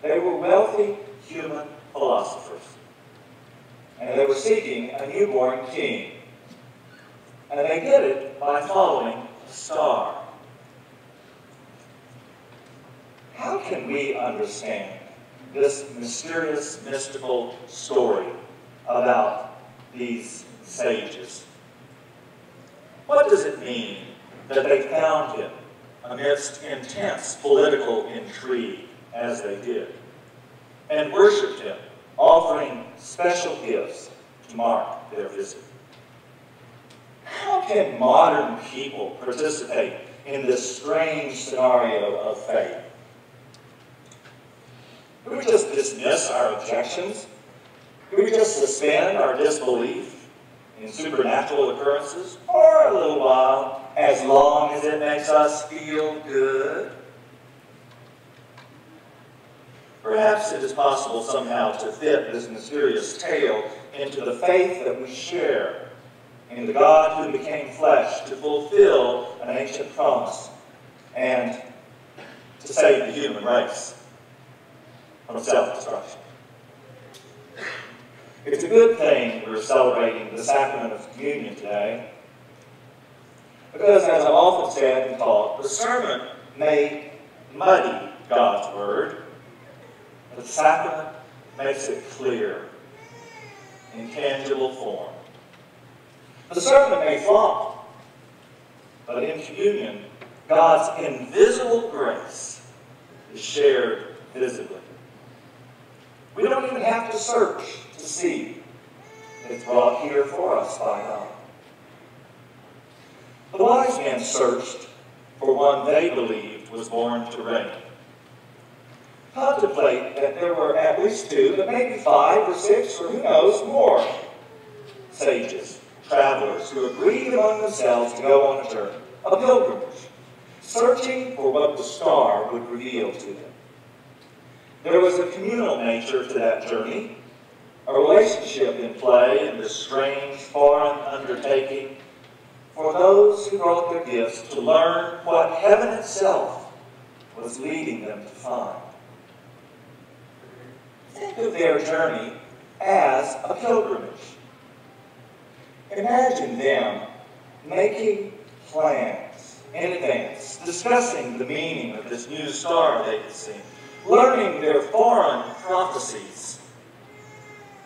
They were wealthy human philosophers, and they were seeking a newborn king. And they did it by following a star. How can we understand this mysterious, mystical story about these sages? What does it mean that they found him amidst intense political intrigue, as they did, and worshipped him, offering special gifts to mark their visit? How can modern people participate in this strange scenario of faith? Do we just dismiss our objections? Do we just suspend our disbelief in supernatural occurrences for a little while, as long as it makes us feel good? Perhaps it is possible somehow to fit this mysterious tale into the faith that we share in the God who became flesh to fulfill an ancient promise and to save the human race from self-destruction. It's a good thing we're celebrating the sacrament of communion today, because, as I've often said and taught, the sermon may muddy God's word, but the sacrament makes it clear in tangible form. The sermon may flop, but in communion, God's invisible grace is shared visibly. We don't even have to search to see. It's brought here for us by God. The wise men searched for one they believed was born to reign. Contemplate that there were at least 2, but maybe 5 or 6, or who knows, more sages, travelers, who agreed among themselves to go on a journey, a pilgrimage, searching for what the star would reveal to them. There was a communal nature to that journey, a relationship in play in this strange foreign undertaking for those who brought their gifts to learn what heaven itself was leading them to find. Think of their journey as a pilgrimage. Imagine them making plans in advance, discussing the meaning of this new star they had seen, learning their foreign prophecies,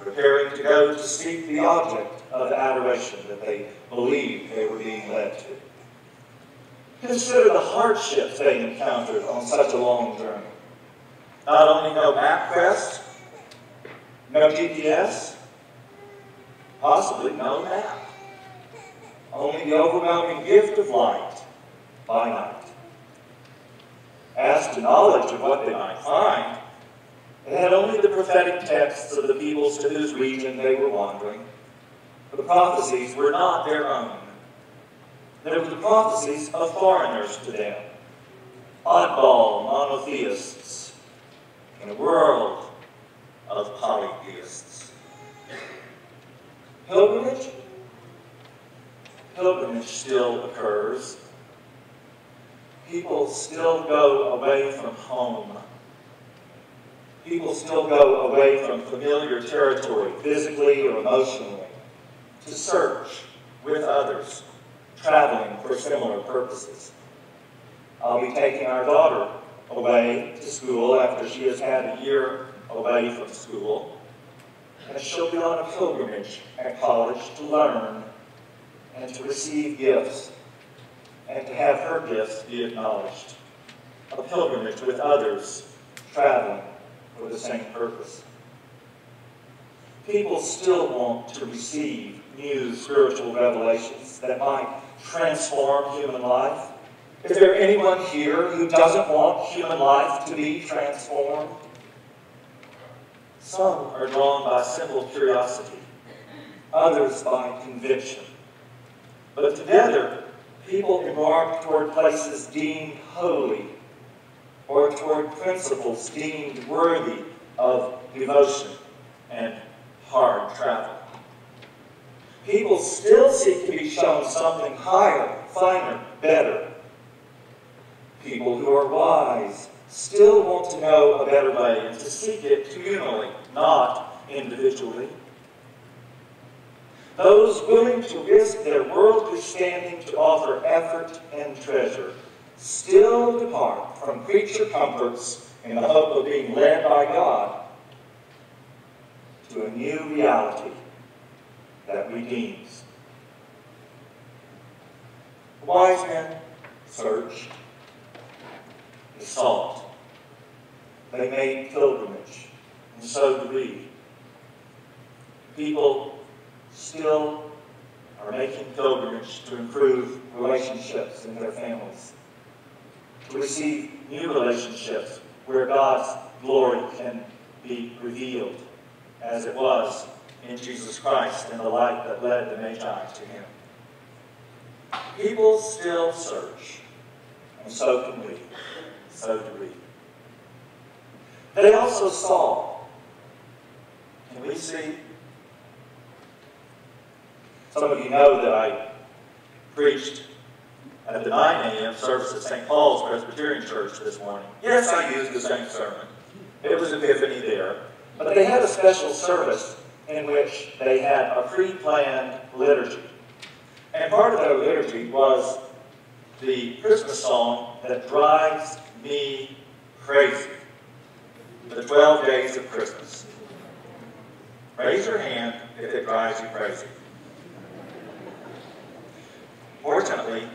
preparing to go to seek the object of adoration that they believed they were being led to. Consider the hardships they encountered on such a long journey. Not only no MapQuest, no GPS, possibly no map. Only the overwhelming gift of light by night. As to knowledge of what they might find, they had only the prophetic texts of the peoples to whose region they were wandering. The prophecies were not their own. They were the prophecies of foreigners to them, oddball monotheists in a world of polytheists. Pilgrimage? Pilgrimage still occurs. People still go away from home. People still go away from familiar territory, physically or emotionally, to search with others, traveling for similar purposes. I'll be taking our daughter away to school after she has had a year away from school, and she'll be on a pilgrimage at college to learn and to receive gifts and to have her gifts be acknowledged. A pilgrimage with others traveling for the same purpose. People still want to receive new spiritual revelations that might transform human life. Is there anyone here who doesn't want human life to be transformed? Some are drawn by simple curiosity, others by conviction. But together, people embark toward places deemed holy, or toward principles deemed worthy of devotion and hard travel. People still seek to be shown something higher, finer, better. People who are wise still want to know a better way and to seek it communally, not individually. Those willing to risk their worldly standing to offer effort and treasure still depart from creature comforts in the hope of being led by God to a new reality that redeems. The wise men searched. They sought. They made pilgrimage, and so do we. People still are making pilgrimage to improve relationships in their families, to receive new relationships where God's glory can be revealed, as it was in Jesus Christ in the light that led the Magi to him. People still search, and so can we. So do we. They also saw. Can we see? Some of you know that I preached at the 9 a.m. service at St. Paul's Presbyterian Church this morning. Yes, I used the same sermon. It was Epiphany there. But they had a special service in which they had a pre-planned liturgy. And part of their liturgy was the Christmas song that drives me crazy. The 12 days of Christmas. Raise your hand if it drives you crazy. Fortunately,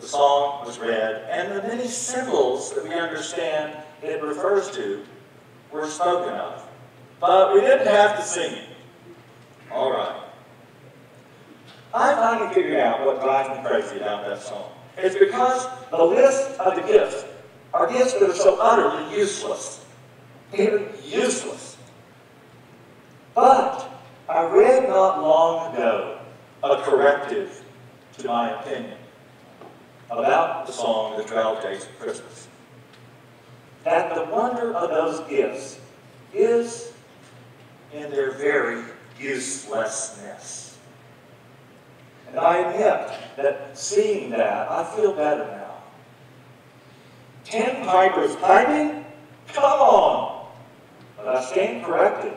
the song was read, and the many symbols that we understand it refers to were spoken of. But we didn't have to sing it. All right. I finally figured out what drives me crazy about that song. It's because the list of the gifts are gifts that are so utterly useless. They're useless. But I read not long ago a corrective to my opinion about the song, The 12 Days of Christmas. That the wonder of those gifts is in their very uselessness. And I admit that seeing that, I feel better now. 10 pipers piping? Come on! But I stand corrected,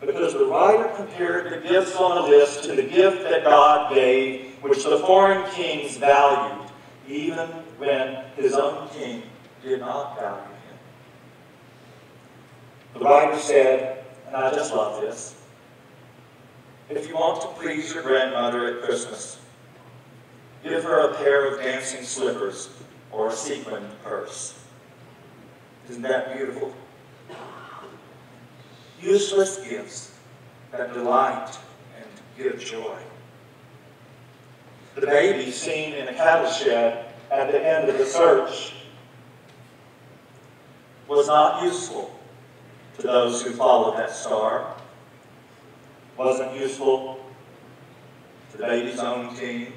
because the writer compared the gifts on the list to the gift that God gave, which the foreign kings valued, even when his own king did not value him. The writer said, and I just love this, if you want to please your grandmother at Christmas, give her a pair of dancing slippers or a sequined purse. Isn't that beautiful? Useless gifts that delight and give joy. The baby seen in a cattle shed at the end of the search was not useful to those who followed that star. Wasn't useful to the baby's own king.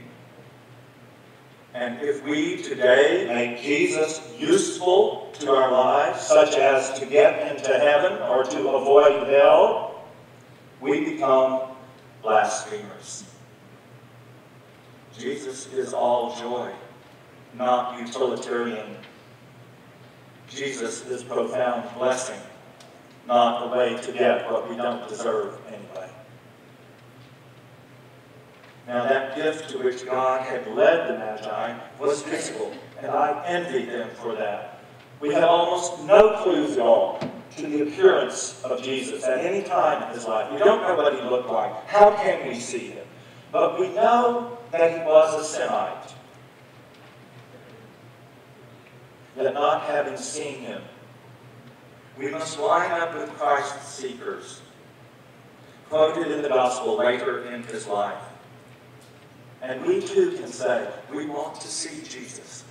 And if we today make Jesus useful to our lives, such as to get into heaven or to avoid hell, we become blasphemers. Jesus is all joy, not utilitarian. Jesus is profound blessing, not a way to get what we don't deserve anyway. Now that gift to which God had led the Magi was visible, and I envy them for that. We have almost no clues at all to the appearance of Jesus at any time in his life. We don't know what he looked like. How can we see him? But we know that he was a Semite. That not having seen him, we must line up with Christ's seekers, quoted in the gospel later in his life. And we too can say, we want to see Jesus.